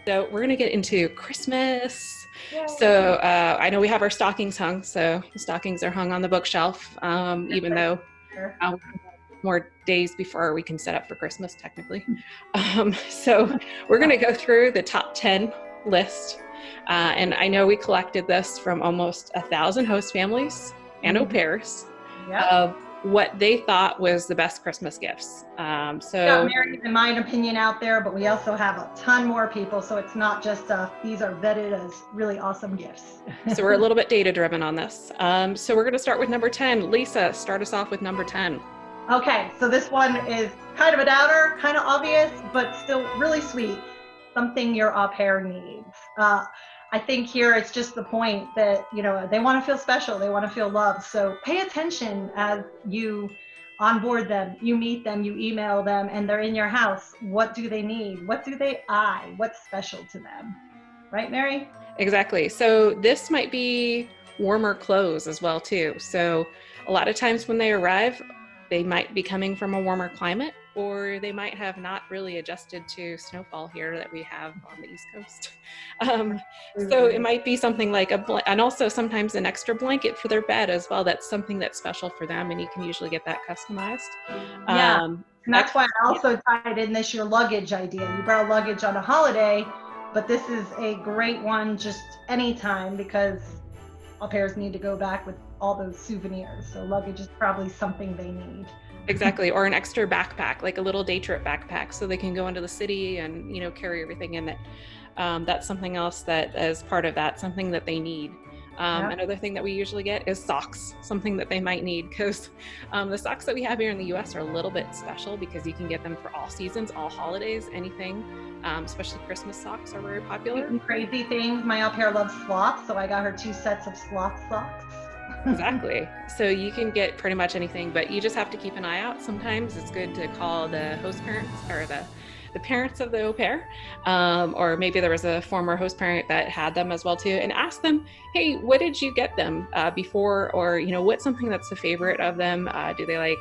So we're going to get into Christmas. Yay. So I know we have our stockings hung, so the stockings are hung on the bookshelf, even though we have more days before we can set up for Christmas, technically. So we're going to go through the top 10 list. And I know we collected this from almost 1,000 host families and au pairs. Yep. What they thought was the best Christmas gifts. Got Mary and my opinion out there, but we also have a ton more people, so it's not just these are vetted as really awesome gifts. So we're a little bit data driven on this. So we're going to start with number 10. Lisa, start us off with number 10. Okay, so this one is kind of a downer, kind of obvious, but still really sweet. Something your au pair needs. I think here it's just the point that, you know, they want to feel special. They want to feel loved. So pay attention as you onboard them, you meet them, you email them, and they're in your house. What do they need? What do they eye? What's special to them? Right, Mary? Exactly. So this might be warmer clothes as well, too. So a lot of times when they arrive, they might be coming from a warmer climate, or they might have not really adjusted to snowfall here that we have on the East Coast. So it might be something like and also sometimes an extra blanket for their bed as well. That's something that's special for them, and you can usually get that customized. Yeah, and that's why I also tied in this your luggage idea. You brought luggage on a holiday, but this is a great one just anytime because au pairs need to go back with all those souvenirs. So luggage is probably something they need. Exactly. Or an extra backpack, like a little day trip backpack, so they can go into the city and, you know, carry everything in it. That's something else that is part of that, something that they need. Another thing that we usually get is socks, something that they might need, because the socks that we have here in the US are a little bit special because you can get them for all seasons, all holidays, anything. Especially Christmas socks are very popular. Crazy things. My au pair loves sloths, so I got her 2 sets of sloth socks. Exactly. So you can get pretty much anything, but you just have to keep an eye out. Sometimes it's good to call the host parents or the parents of the au pair, or maybe there was a former host parent that had them as well too, and ask them, hey, what did you get them before? Or, you know, what's something that's a favorite of them? Do they like,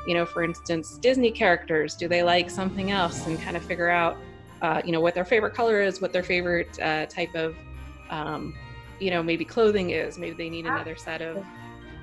you know, for instance, Disney characters? Do they like something else? And kind of figure out, you know, what their favorite color is, what their favorite type of you know, maybe clothing is. Maybe they need another set of,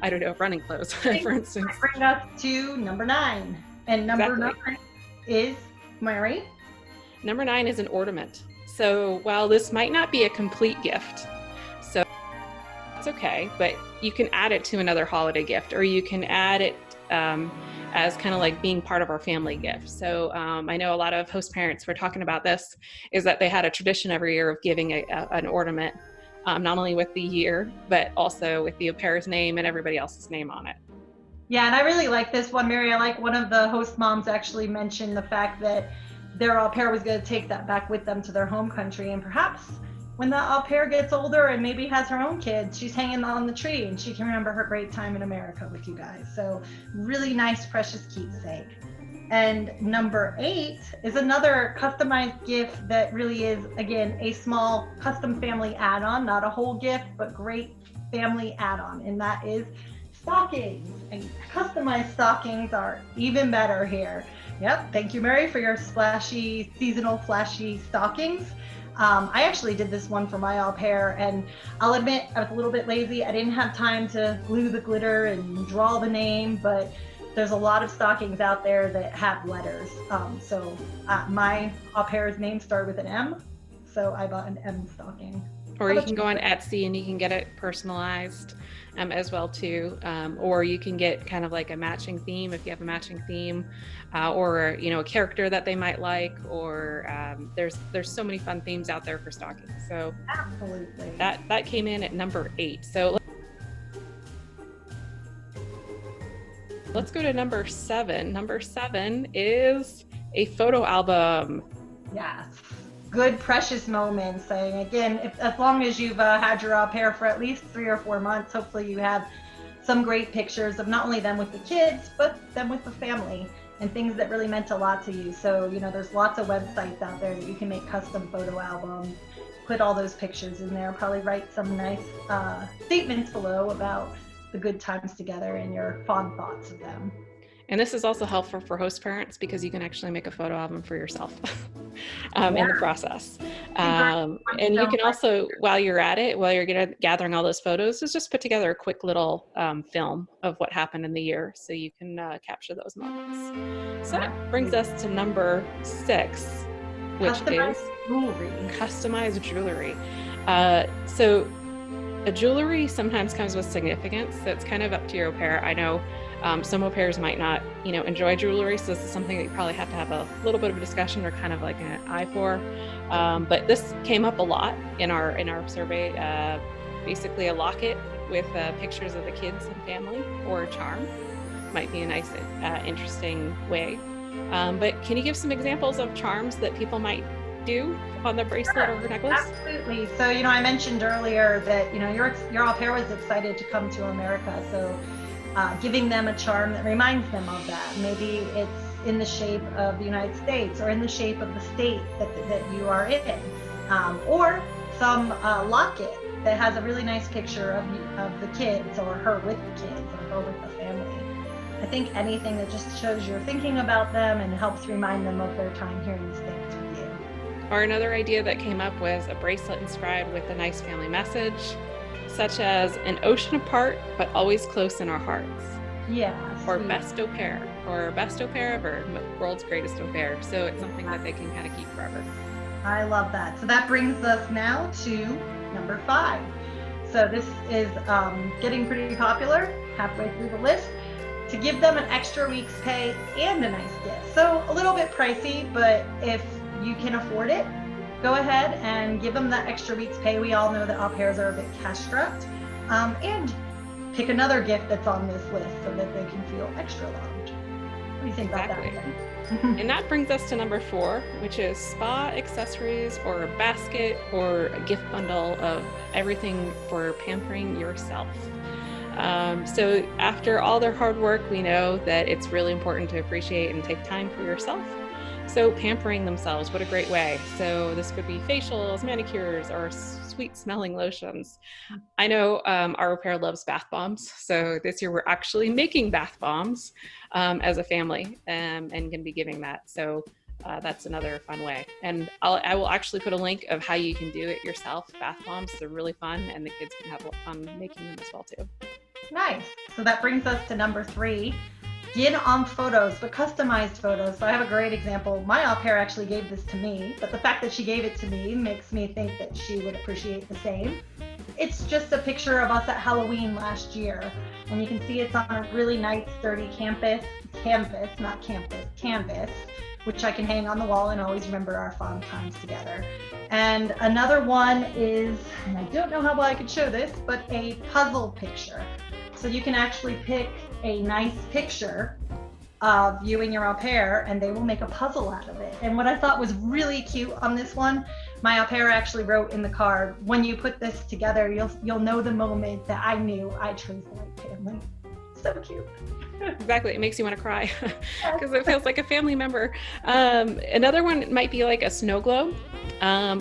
I don't know, running clothes, for instance. Bring us to number 9. And number 9 is, Mary? Number 9 is an ornament. So while this might not be a complete gift, so it's okay, but you can add it to another holiday gift, or you can add it as kind of like being part of our family gift. So I know a lot of host parents were talking about this, is that they had a tradition every year of giving an ornament. Not only with the year, but also with the au pair's name and everybody else's name on it. Yeah, and I really like this one, Mary. I like one of the host moms actually mentioned the fact that their au pair was going to take that back with them to their home country. And perhaps when the au pair gets older and maybe has her own kids, she's hanging on the tree and she can remember her great time in America with you guys. So really nice, precious keepsake. And number 8 is another customized gift that really is, again, a small custom family add-on, not a whole gift, but great family add-on. And that is stockings. And customized stockings are even better here. Yep. Thank you, Mary, for your splashy, seasonal, flashy stockings. I actually did this one for my au pair, and I'll admit I was a little bit lazy. I didn't have time to glue the glitter and draw the name, but there's a lot of stockings out there that have letters. So my au pair's name started with an M, so I bought an M stocking. Or you can go on Etsy and you can get it personalized as well too. Or you can get kind of like a matching theme if you have a matching theme, or, you know, a character that they might like, or there's so many fun themes out there for stockings. So absolutely, that came in at number 8. So let's go to number 7. Number 7 is a photo album. Yes. Good, precious moments. And again, as long as you've had your au pair for at least 3 or 4 months, hopefully you have some great pictures of not only them with the kids, but them with the family and things that really meant a lot to you. So, you know, there's lots of websites out there that you can make custom photo albums, put all those pictures in there, probably write some nice statements below about the good times together and your fond thoughts of them. And this is also helpful for host parents because you can actually make a photo album for yourself in the process. And you can also, while you're at it, while you're gathering all those photos, is just put together a quick little film of what happened in the year so you can capture those moments. So that brings us to number 6, which is customized jewelry. So a jewelry sometimes comes with significance. So it's kind of up to your au pair. I know some au pairs might not, enjoy jewelry. So this is something that you probably have to have a little bit of a discussion or kind of like an eye for. But this came up a lot in our survey. Basically a locket with pictures of the kids and family, or a charm might be a nice, interesting way. But can you give some examples of charms that people might do on the bracelet or the necklace? Absolutely. So, I mentioned earlier that, your au pair was excited to come to America. So giving them a charm that reminds them of that. Maybe it's in the shape of the United States or in the shape of the state that you are in. Or some locket that has a really nice picture of the kids, or her with the kids, or her with the family. I think anything that just shows you're thinking about them and helps remind them of their time here in the States with you. Or another idea that came up was a bracelet inscribed with a nice family message, such as an ocean apart, but always close in our hearts. Yeah. Or best au pair, or best au pair ever, world's greatest au pair. So it's something that they can kind of keep forever. I love that. So that brings us now to number 5. So this is getting pretty popular, halfway through the list. To give them an extra week's pay and a nice gift. So a little bit pricey, but if you can afford it, go ahead and give them that extra week's pay. We all know that au pairs are a bit cash strapped. And pick another gift that's on this list so that they can feel extra loved. What do you think about that? And that brings us to number 4, which is spa accessories, or a basket, or a gift bundle of everything for pampering yourself. So after all their hard work, we know that it's really important to appreciate and take time for yourself. So pampering themselves, what a great way. So this could be facials, manicures, or sweet smelling lotions. I know our au pair loves bath bombs. So this year we're actually making bath bombs as a family and can be giving that. So that's another fun way. And I will actually put a link of how you can do it yourself. Bath bombs, they're really fun, and the kids can have fun making them as well too. Nice. So that brings us to number 3. Get on photos, but customized photos. So I have a great example. My au pair actually gave this to me, but the fact that she gave it to me makes me think that she would appreciate the same. It's just a picture of us at Halloween last year, and you can see it's on a really nice, sturdy canvas, which I can hang on the wall and always remember our fun times together. And another one is, and I don't know how well I could show this, but a puzzle picture. So you can actually pick a nice picture of you and your au pair, and they will make a puzzle out of it. And what I thought was really cute on this one, my au pair actually wrote in the card, when you put this together, you'll know the moment that I knew I chose the right family. So cute. Exactly. It makes you want to cry because it feels like a family member. Another one might be like a snow globe,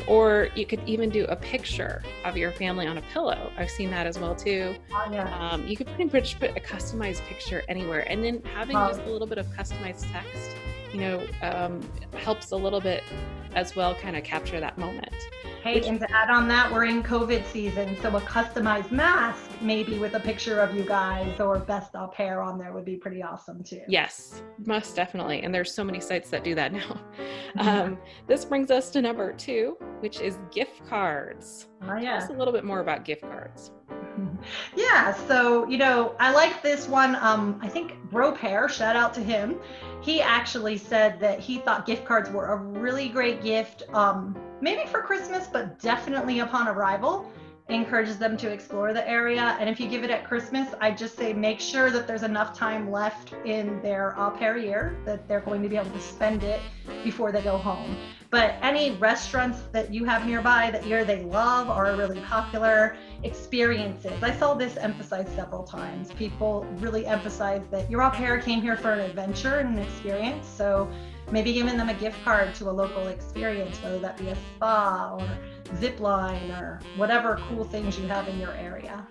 or you could even do a picture of your family on a pillow. I've seen that as well too. Oh, yeah. You could pretty much put a customized picture anywhere, and then having just a little bit of customized text, helps a little bit as well, kind of capture that moment. Hey, and to add on that, we're in COVID season, so a customized mask, maybe with a picture of you guys or best au pair on there, would be pretty awesome too. Yes, most definitely. And there's so many sites that do that now. This brings us to number 2, which is gift cards. Oh, yeah. Tell us a little bit more about gift cards. Yeah, so, I like this one. I think Aupair, shout out to him. He actually said that he thought gift cards were a really great gift, maybe for Christmas, but definitely upon arrival. Encourages them to explore the area. And if you give it at Christmas, I just say make sure that there's enough time left in their au pair year that they're going to be able to spend it before they go home. But any restaurants that you have nearby that they love or are really popular, experiences. I saw this emphasized several times. People really emphasize that your au pair came here for an adventure and an experience. So maybe giving them a gift card to a local experience, whether that be a spa or zip line or whatever cool things you have in your area.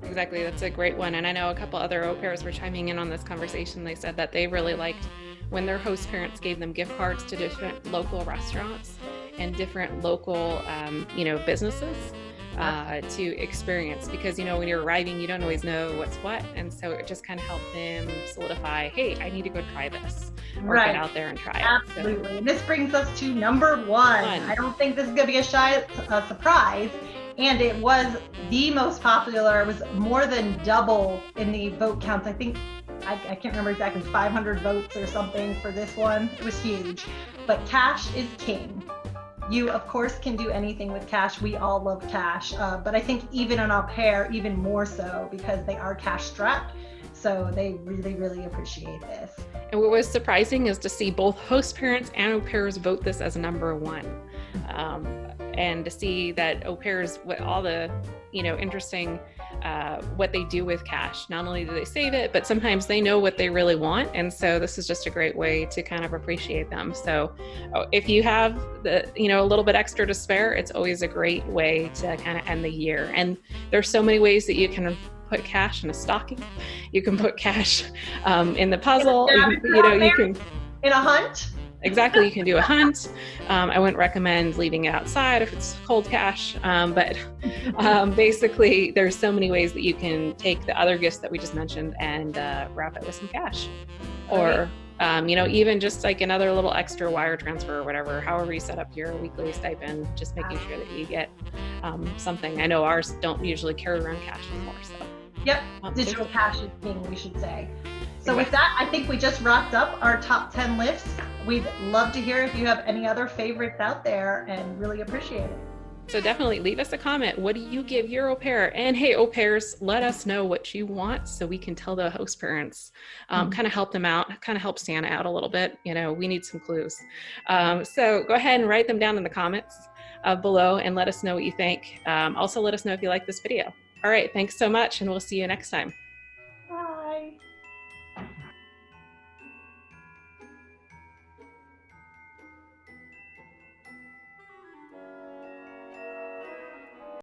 Exactly. That's a great one. And I know a couple other au pairs were chiming in on this conversation. They said that they really liked when their host parents gave them gift cards to different local restaurants and different local, businesses to experience. Because, when you're arriving, you don't always know what's what. And so it just kind of helped them solidify, hey, I need to go try this or Right. get out there and try it. Absolutely. And this brings us to number one. I don't think this is going to be a surprise. And it was the most popular. It was more than double in the vote counts. I think, I can't remember exactly, 500 votes or something for this one. It was huge. But cash is king. You, of course, can do anything with cash. We all love cash. But I think even an au pair, even more so, because they are cash strapped. So they really, really appreciate this. And what was surprising is to see both host parents and au pairs vote this as number one. And to see that au pairs, with all the, interesting, what they do with cash. Not only do they save it, but sometimes they know what they really want. And so this is just a great way to kind of appreciate them. So if you have a little bit extra to spare, it's always a great way to kind of end the year. And there's so many ways that you can put cash in a stocking. You can put cash in the puzzle. You can in a hunt. Exactly. You can do a hunt. I wouldn't recommend leaving it outside if it's cold cash. But basically, there's so many ways that you can take the other gifts that we just mentioned and wrap it with some cash. Or, even just like another little extra wire transfer or whatever, however you set up your weekly stipend, just making sure that you get something. I know ours don't usually carry around cash anymore. So. Yep. Digital cash is king, we should say. So with that, I think we just wrapped up our top 10 lists. We'd love to hear if you have any other favorites out there and really appreciate it. So definitely leave us a comment. What do you give your au pair? And hey, au pairs, let us know what you want so we can tell the host parents, kind of help them out, kind of help Santa out a little bit. We need some clues. So go ahead and write them down in the comments below and let us know what you think. Also, let us know if you like this video. All right, thanks so much, and we'll see you next time.